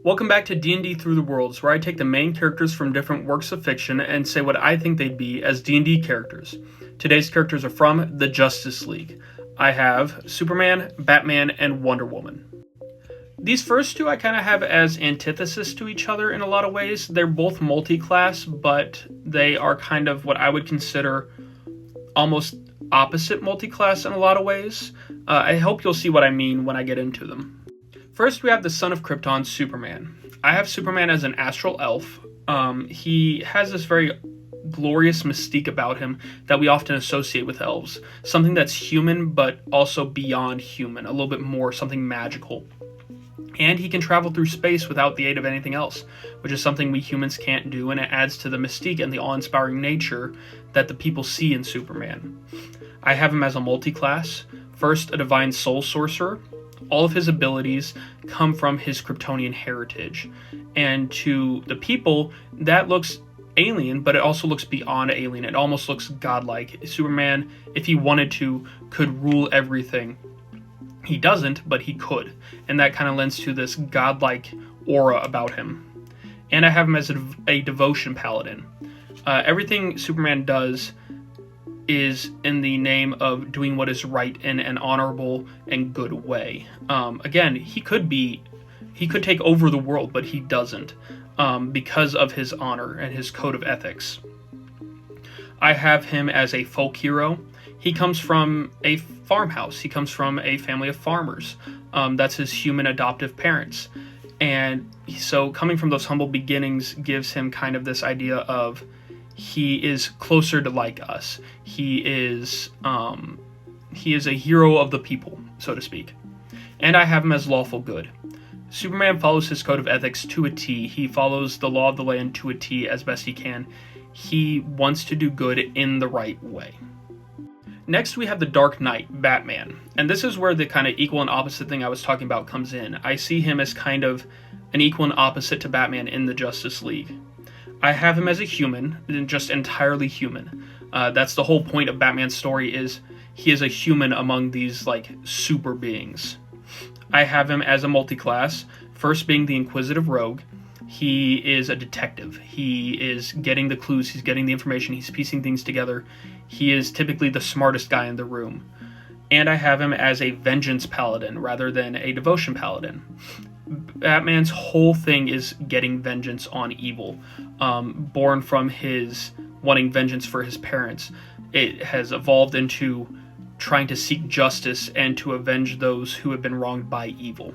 Welcome back to D&D Through the Worlds, where I take the main characters from different works of fiction and say what I think they'd be as D&D characters. Today's characters are from the Justice League. I have Superman, Batman, and Wonder Woman. These first two I kind of have as antithesis to each other in a lot of ways. They're both multi-class, but they are kind of what I would consider almost opposite multi-class in a lot of ways. I hope you'll see what I mean when I get into them. First, we have the Son of Krypton, Superman. I have Superman as an astral elf. He has this very glorious mystique about him that we often associate with elves. Something that's human, but also beyond human. A little bit more, something magical. And he can travel through space without the aid of anything else, which is something we humans can't do, and it adds to the mystique and the awe-inspiring nature that the people see in Superman. I have him as a multi-class. First, a divine soul sorcerer. All of his abilities come from his Kryptonian heritage. And to the people, that looks alien, but it also looks beyond alien. It almost looks godlike. Superman, if he wanted to, could rule everything. He doesn't, but he could. And that kind of lends to this godlike aura about him. And I have him as a devotion paladin. Everything Superman does is in the name of doing what is right in an honorable and good way. Again, he could take over the world, but he doesn't, because of his honor and his code of ethics. I have him as a folk hero. He comes from a farmhouse. He comes from a family of farmers. That's his human adoptive parents. And so coming from those humble beginnings gives him kind of this idea of he is closer to like us. He is a hero of the people, so to speak. And I have him as lawful good. Superman follows his code of ethics to a T. He follows the law of the land to a T as best he can. He wants to do good in the right way. Next, we have the Dark Knight, Batman. And this is where the kind of equal and opposite thing I was talking about comes in. I see him as kind of an equal and opposite to Batman in the Justice League. I have him as a human, just entirely human. That's the whole point of Batman's story, is he is a human among these, super beings. I have him as a multi-class, first being the Inquisitive Rogue. He is a detective. He is getting the clues, he's getting the information, he's piecing things together. He is typically the smartest guy in the room. And I have him as a vengeance paladin rather than a devotion paladin. Batman's whole thing is getting vengeance on evil, born from his wanting vengeance for his parents. It has evolved into trying to seek justice and to avenge those who have been wronged by evil.